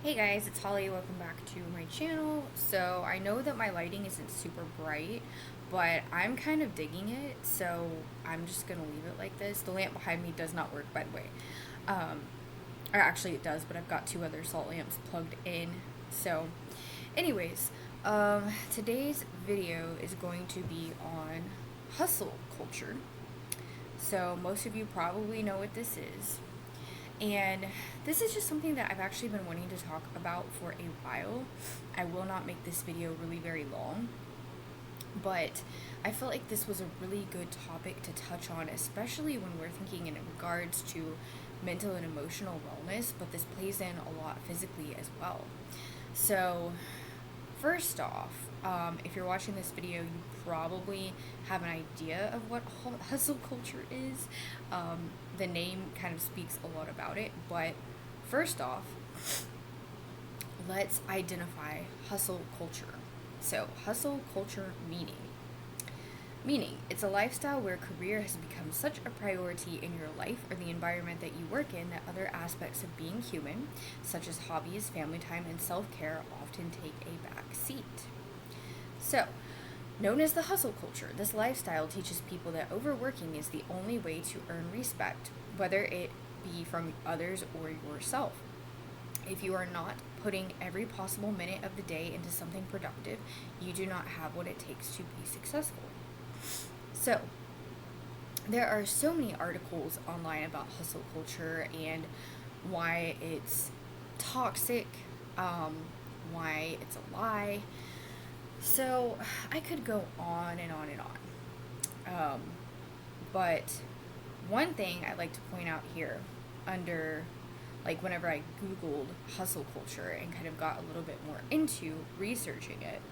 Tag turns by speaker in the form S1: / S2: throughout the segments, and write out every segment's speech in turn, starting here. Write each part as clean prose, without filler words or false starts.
S1: Hey guys, it's Holly. Welcome back to my channel. So I know that my lighting isn't super bright, but I'm kind of digging it, so I'm just gonna leave it like this. The lamp behind me does not work, by the way. Um, or actually it does, but I've got two other salt lamps plugged in. So anyways, today's video is going to be on hustle culture. So most of you probably know what this is. And this is just something that I've actually been wanting to talk about for a while. I will not make this video really very long, but I felt like this was a really good topic to touch on, especially when we're thinking in regards to mental and emotional wellness, but this plays in a lot physically as well. So, first off, if you're watching this video, you probably have an idea of what hustle culture is. The name kind of speaks a lot about it, but first off, let's identify hustle culture. So, hustle culture meaning. Meaning, it's a lifestyle where career has become such a priority in your life or the environment that you work in that other aspects of being human, such as hobbies, family time, and self care, often take a back seat. So, known as the hustle culture, this lifestyle teaches people that overworking is the only way to earn respect, whether it be from others or yourself. If you are not putting every possible minute of the day into something productive, you do not have what it takes to be successful. So, there are so many articles online about hustle culture and why it's toxic, why it's a lie. So, I could go on and on and on. But one thing I'd like to point out here, under like whenever I Googled hustle culture and kind of got a little bit more into researching it,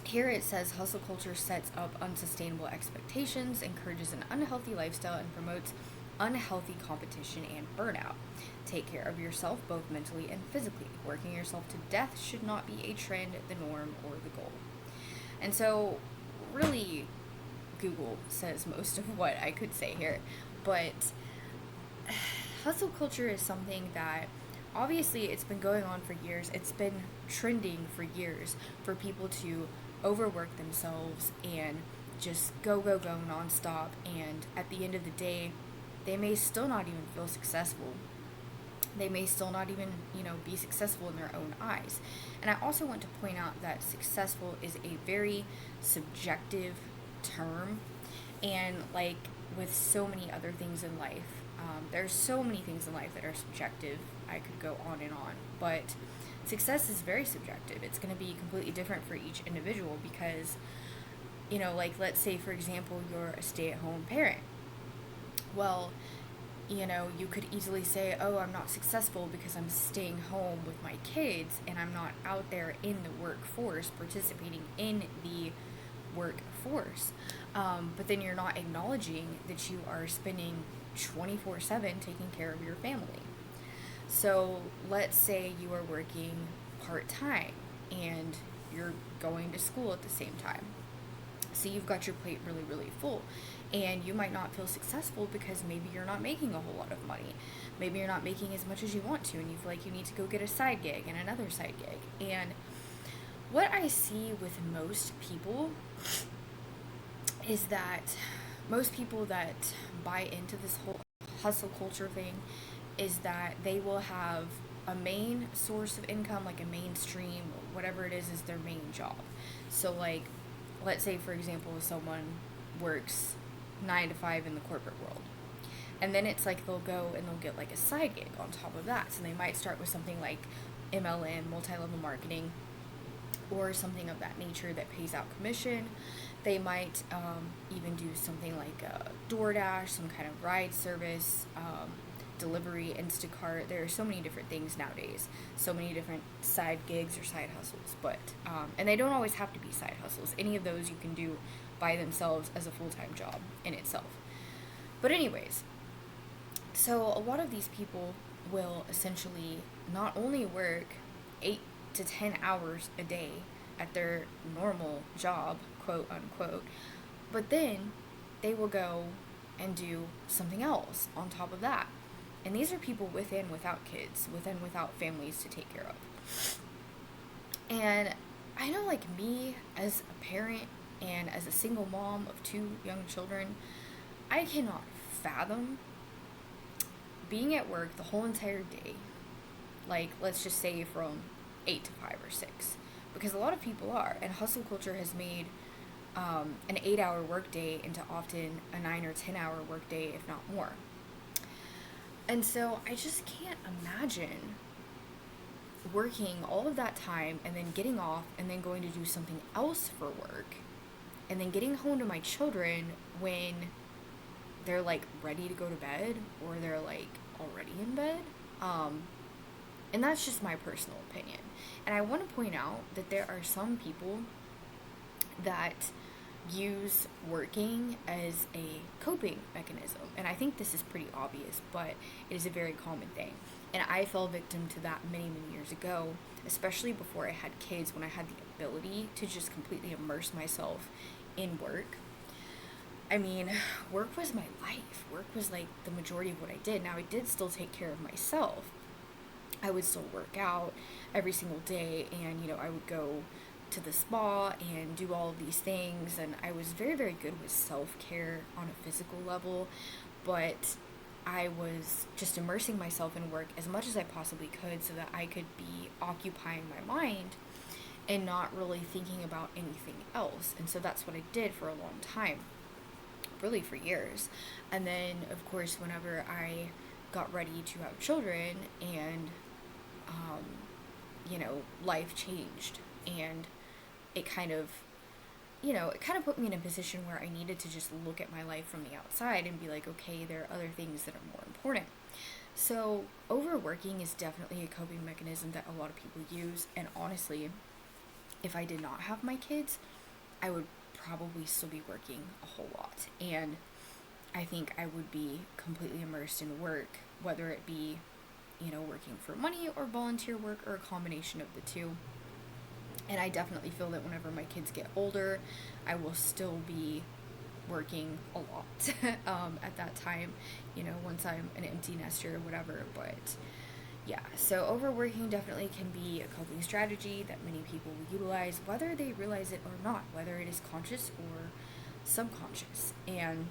S1: here it says hustle culture sets up unsustainable expectations, encourages an unhealthy lifestyle, and promotes unhealthy competition and burnout. Take care of yourself both mentally and physically. Working yourself to death should not be a trend, the norm, or the goal. And so, really, Google says most of what I could say here. But hustle culture is something that obviously it's been going on for years. It's been trending for years for people to overwork themselves and just go nonstop, and at the end of the day they may still not even feel successful. They may still not even, be successful in their own eyes. And I also want to point out that successful is a very subjective term, and like with so many other things in life, there's so many things in life that are subjective. I could go on and on, but success is very subjective. It's going to be completely different for each individual because, like let's say for example, you're a stay-at-home parent. Well, you could easily say, oh, I'm not successful because I'm staying home with my kids and I'm not out there in the workforce, participating in the workforce. But then you're not acknowledging that you are spending 24/7 taking care of your family. So let's say you are working part-time and you're going to school at the same time. So you've got your plate really, really full. And you might not feel successful because maybe you're not making a whole lot of money. Maybe you're not making as much as you want to, and you feel like you need to go get a side gig and another side gig. And what I see with most people is that most people that buy into this whole hustle culture thing is that they will have a main source of income, like a mainstream, whatever it is their main job. So like, let's say for example, someone works 9 to 5 in the corporate world, and then it's like they'll go and they'll get like a side gig on top of that. So they might start with something like MLM, multi-level marketing, or something of that nature that pays out commission. They might even do something like DoorDash, some kind of ride service, delivery, Instacart. There are so many different things nowadays, so many different side gigs or side hustles. But and they don't always have to be side hustles. Any of those you can do by themselves as a full-time job in itself. But anyways, so a lot of these people will essentially not only work 8 to 10 hours a day at their normal job, quote unquote, but then they will go and do something else on top of that. And these are people with and without kids, with and without families to take care of. And I know, like, me as a parent and as a single mom of two young children, I cannot fathom being at work the whole entire day. Like, let's just say from 8 to 5 or 6. Because a lot of people are. And hustle culture has made an 8-hour workday into often a 9 or 10-hour workday, if not more. And so I just can't imagine working all of that time and then getting off and then going to do something else for work and then getting home to my children when they're like ready to go to bed or they're like already in bed. And that's just my personal opinion. And I want to point out that there are some people that use working as a coping mechanism. And I think this is pretty obvious, but it is a very common thing. And I fell victim to that many, many years ago, especially before I had kids, when I had the ability to just completely immerse myself in work. I mean, work was my life. Work was like the majority of what I did. Now, I did still take care of myself. I would still work out every single day, and, I would go to the spa and do all of these things, and I was very, very good with self-care on a physical level, but I was just immersing myself in work as much as I possibly could so that I could be occupying my mind and not really thinking about anything else. And so that's what I did for a long time, really for years. And then, of course, whenever I got ready to have children and life changed, and it kind of put me in a position where I needed to just look at my life from the outside and be like, okay, there are other things that are more important. So overworking is definitely a coping mechanism that a lot of people use, and honestly, if I did not have my kids, I would probably still be working a whole lot, and I think I would be completely immersed in work, whether it be working for money or volunteer work or a combination of the two. And I definitely feel that whenever my kids get older, I will still be working a lot at that time, once I'm an empty nester or whatever. But yeah, so overworking definitely can be a coping strategy that many people will utilize, whether they realize it or not, whether it is conscious or subconscious. And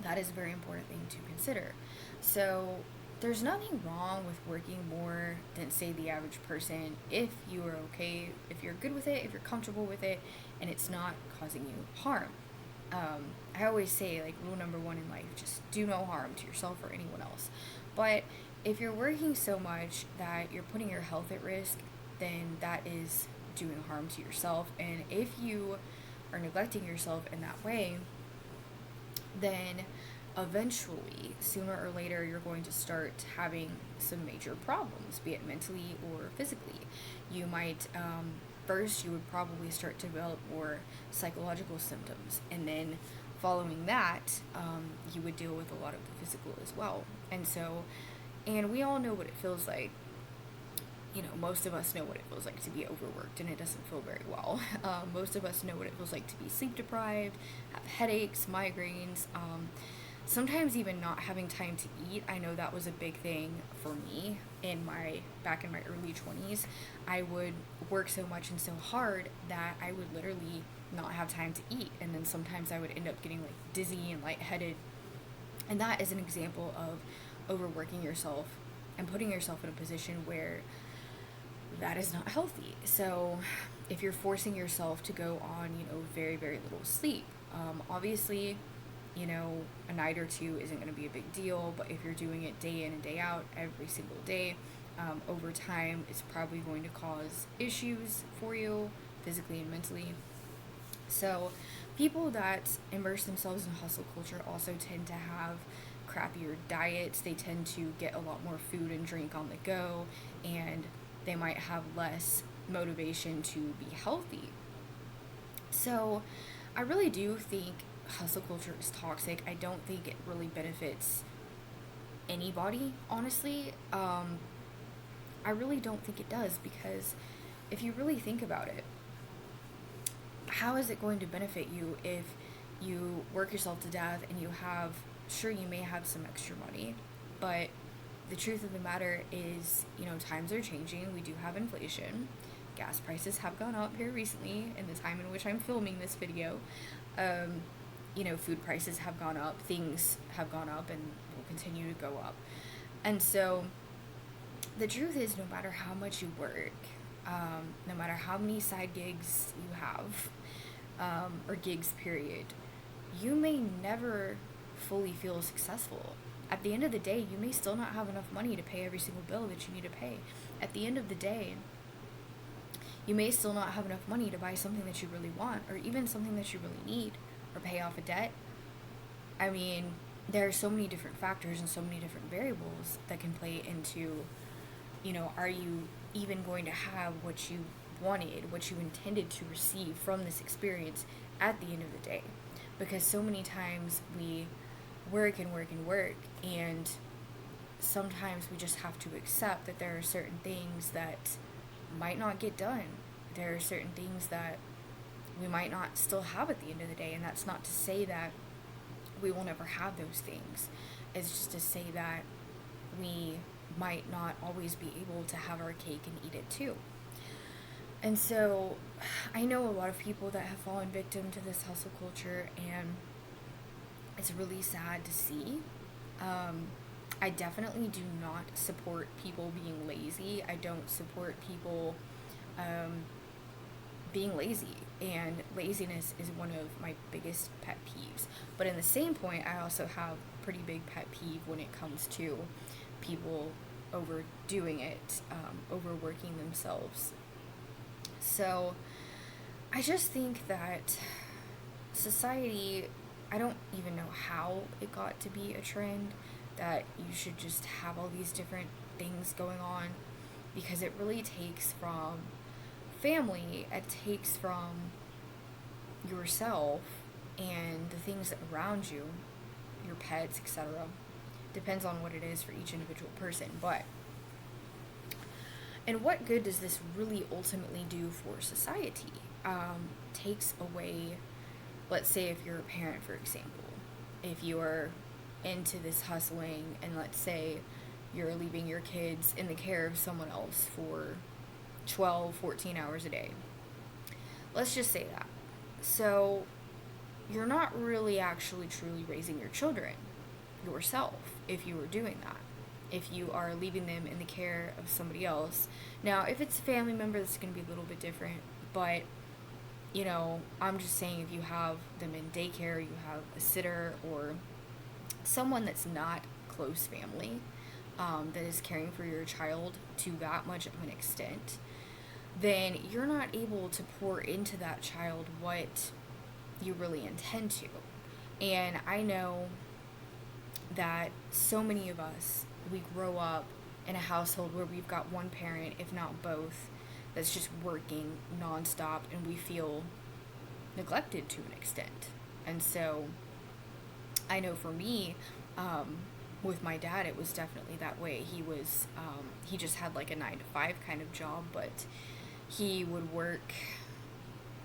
S1: that is a very important thing to consider. So there's nothing wrong with working more than, say, the average person if you are okay, if you're good with it, if you're comfortable with it, and it's not causing you harm. I always say, like, rule number one in life, just do no harm to yourself or anyone else. But if you're working so much that you're putting your health at risk, then that is doing harm to yourself. And if you are neglecting yourself in that way, then eventually, sooner or later, you're going to start having some major problems, be it mentally or physically. You might, first, you would probably start to develop more psychological symptoms, and then following that, you would deal with a lot of the physical as well. And we all know what it feels like. Most of us know what it feels like to be overworked, and it doesn't feel very well. Most of us know what it feels like to be sleep deprived, have headaches, migraines, sometimes even not having time to eat. I know that was a big thing for me back in my early 20s. I would work so much and so hard that I would literally not have time to eat, and then sometimes I would end up getting like dizzy and lightheaded. And that is an example of overworking yourself and putting yourself in a position where that is not healthy. So if you're forcing yourself to go on, very, very little sleep, obviously, a night or two isn't going to be a big deal, but if you're doing it day in and day out, every single day, over time, it's probably going to cause issues for you, physically and mentally. So people that immerse themselves in hustle culture also tend to have crappier diets. They tend to get a lot more food and drink on the go, and they might have less motivation to be healthy. So I really do think hustle culture is toxic. I don't think it really benefits anybody, honestly. I really don't think it does, because if you really think about it, how is it going to benefit you if you work yourself to death and you may have some extra money, but the truth of the matter is, times are changing. We do have inflation. Gas prices have gone up here recently in the time in which I'm filming this video. Food prices have gone up, things have gone up and will continue to go up. And so the truth is, no matter how much you work, no matter how many side gigs you have, or gigs period, you may never fully feel successful. At the end of the day, you may still not have enough money to pay every single bill that you need to pay. At the end of the day, you may still not have enough money to buy something that you really want, or even something that you really need, or pay off a debt. I mean, there are so many different factors and so many different variables that can play into, are you even going to have what you wanted, what you intended to receive from this experience at the end of the day? Because so many times we work and work and work, and sometimes we just have to accept that there are certain things that might not get done. There are certain things that we might not still have at the end of the day, and that's not to say that we will never have those things. It's just to say that we might not always be able to have our cake and eat it too. And so I know a lot of people that have fallen victim to this hustle culture, and it's really sad to see. I definitely do not support people being lazy. I don't support people being lazy, and laziness is one of my biggest pet peeves. But in the same point, I also have a pretty big pet peeve when it comes to people overdoing it, overworking themselves. So I just think that society, I don't even know how it got to be a trend that you should just have all these different things going on, because it really takes from family, it takes from yourself and the things around you, your pets, etc. Depends on what it is for each individual person. And what good does this really ultimately do for society? Takes away, let's say if you're a parent, for example, if you're into this hustling, and let's say you're leaving your kids in the care of someone else for 12, 14 hours a day. Let's just say that. So you're not really actually truly raising your children yourself if you were doing that. If you are leaving them in the care of somebody else. Now, if it's a family member, that's going to be a little bit different. But, I'm just saying, if you have them in daycare, you have a sitter or someone that's not close family, that is caring for your child to that much of an extent, then you're not able to pour into that child what you really intend to. And I know that so many of us, we grow up in a household where we've got one parent, if not both, that's just working nonstop, and we feel neglected to an extent. And so I know for me, with my dad, it was definitely that way. He just had like a 9-to-5 kind of job, but he would work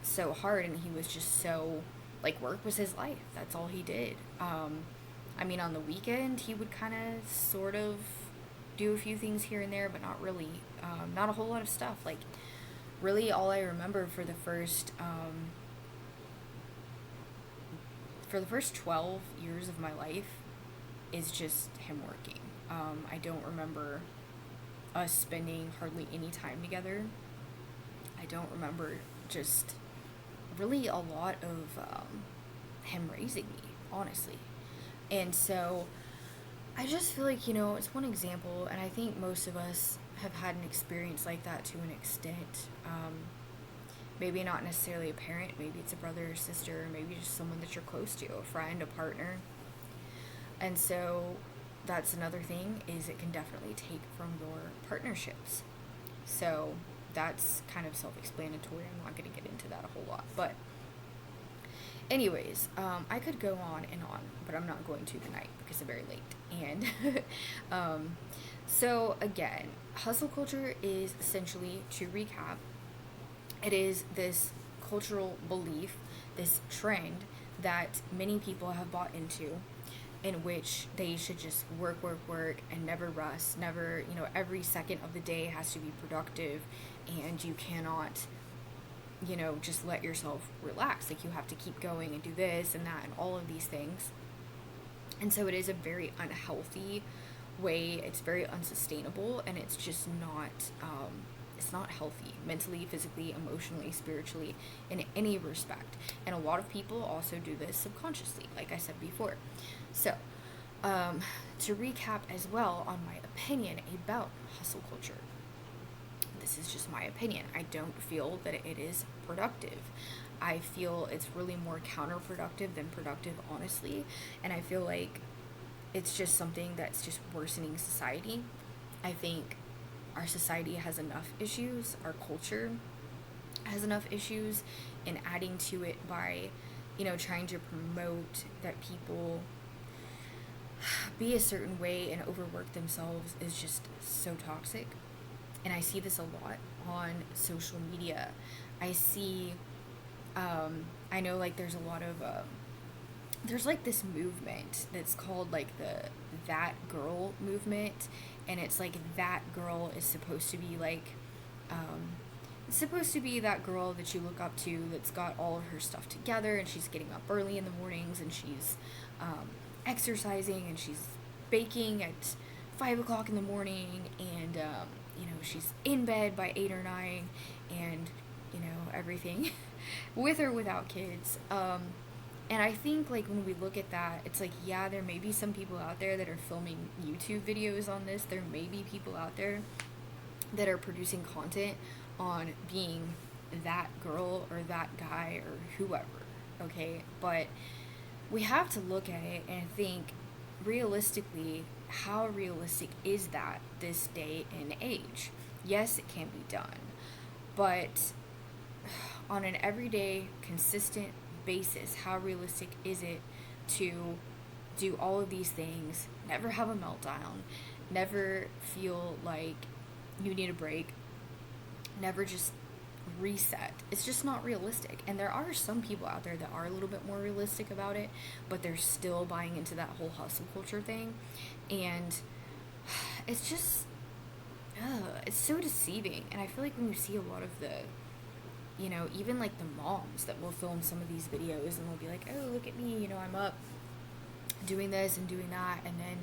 S1: so hard, and he was just so, work was his life. That's all he did. On the weekend, he would kind of sort of do a few things here and there, but not really. Not a whole lot of stuff. Really all I remember for the first 12 years of my life is just him working. I don't remember us spending hardly any time together. I don't remember just really a lot of him raising me, honestly. And so I just feel like, it's one example, and I think most of us have had an experience like that to an extent. Maybe not necessarily a parent, maybe it's a brother or sister, maybe just someone that you're close to, a friend, a partner. And so that's another thing, is it can definitely take from your partnerships. So that's kind of self-explanatory. I'm not going to get into that a whole lot. But anyways, I could go on and on, but I'm not going to tonight because I'm very late. And so again, hustle culture is essentially, to recap, it is this cultural belief, this trend that many people have bought into, in which they should just work, and never rest, never, every second of the day has to be productive, and you cannot, just let yourself relax. Like, you have to keep going and do this and that and all of these things. And so it is a very unhealthy way. It's very unsustainable, and it's just not, it's not healthy mentally, physically, emotionally, spiritually, in any respect. And a lot of people also do this subconsciously, like I said before. So, to recap as well on my opinion about hustle culture, this is just my opinion. I don't feel that it is productive. I feel it's really more counterproductive than productive, honestly. And I feel like it's just something that's just worsening society. I think our society has enough issues, our culture has enough issues, and adding to it by, trying to promote that people be a certain way and overwork themselves is just so toxic. And I see this a lot on social media. I see, I know, like, there's a lot of, there's like this movement that's called like the that girl movement, and it's like that girl is supposed to be like, supposed to be that girl that you look up to, that's got all of her stuff together, and she's getting up early in the mornings, and she's exercising, and she's baking at 5 o'clock in the morning, and she's in bed by 8 or 9, and everything with or without kids. And I think, like, when we look at that, it's like, yeah, there may be some people out there that are filming YouTube videos on this. There may be people out there that are producing content on being that girl or that guy or whoever, okay? But we have to look at it and think, realistically, how realistic is that this day and age? Yes, it can be done, but on an everyday, consistent basis, how realistic is it to do all of these things, never have a meltdown, never feel like you need a break, never just reset? It's just not realistic. And there are some people out there that are a little bit more realistic about it, but they're still buying into that whole hustle culture thing. And it's just, it's so deceiving. And I feel like when you see a lot of the, even like the moms that will film some of these videos, and they'll be like, oh, look at me, I'm up doing this and doing that, and then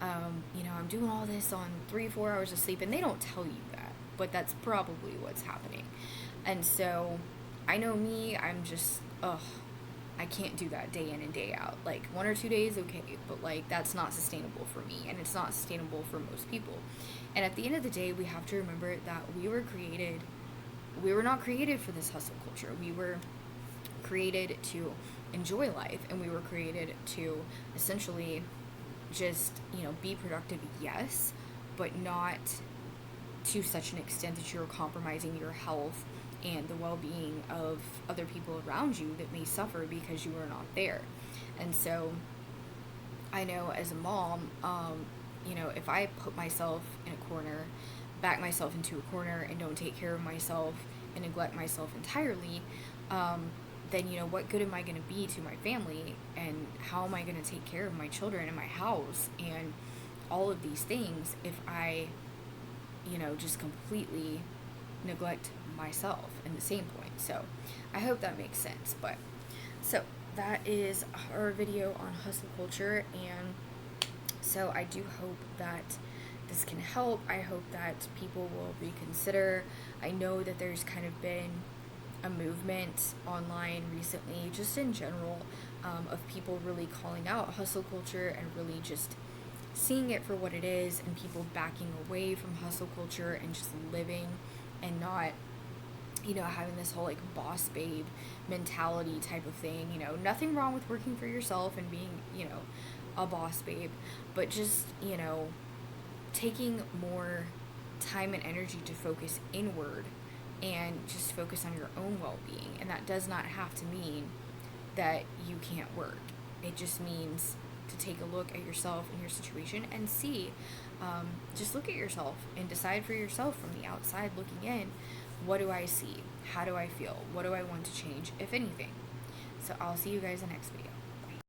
S1: I'm doing all this on 3-4 hours of sleep, and they don't tell you that, but that's probably what's happening. And so I know me, I'm just, I can't do that day in and day out. Like, 1 or 2 days, okay, but like, that's not sustainable for me, and it's not sustainable for most people. And at the end of the day, we have to remember that we were not created for this hustle culture. We were created to enjoy life, and we were created to essentially just, be productive, yes, but not to such an extent that you're compromising your health and the well-being of other people around you that may suffer because you are not there. And so I know, as a mom, if I put myself in a corner, back myself into a corner, and don't take care of myself and neglect myself entirely, then what good am I going to be to my family, and how am I going to take care of my children and my house and all of these things if I just completely neglect myself in the same point? So I hope that makes sense. But so that is our video on hustle culture, and so I do hope that this can help. I hope that people will reconsider. I know that there's kind of been a movement online recently, just in general, of people really calling out hustle culture and really just seeing it for what it is, and people backing away from hustle culture and just living, and not, having this whole like boss babe mentality type of thing. Nothing wrong with working for yourself and being, a boss babe, but just, taking more time and energy to focus inward and just focus on your own well-being. And that does not have to mean that you can't work. It just means to take a look at yourself and your situation and see, just look at yourself and decide for yourself from the outside looking in, what do I see? How do I feel? What do I want to change, if anything? So I'll see you guys in the next video.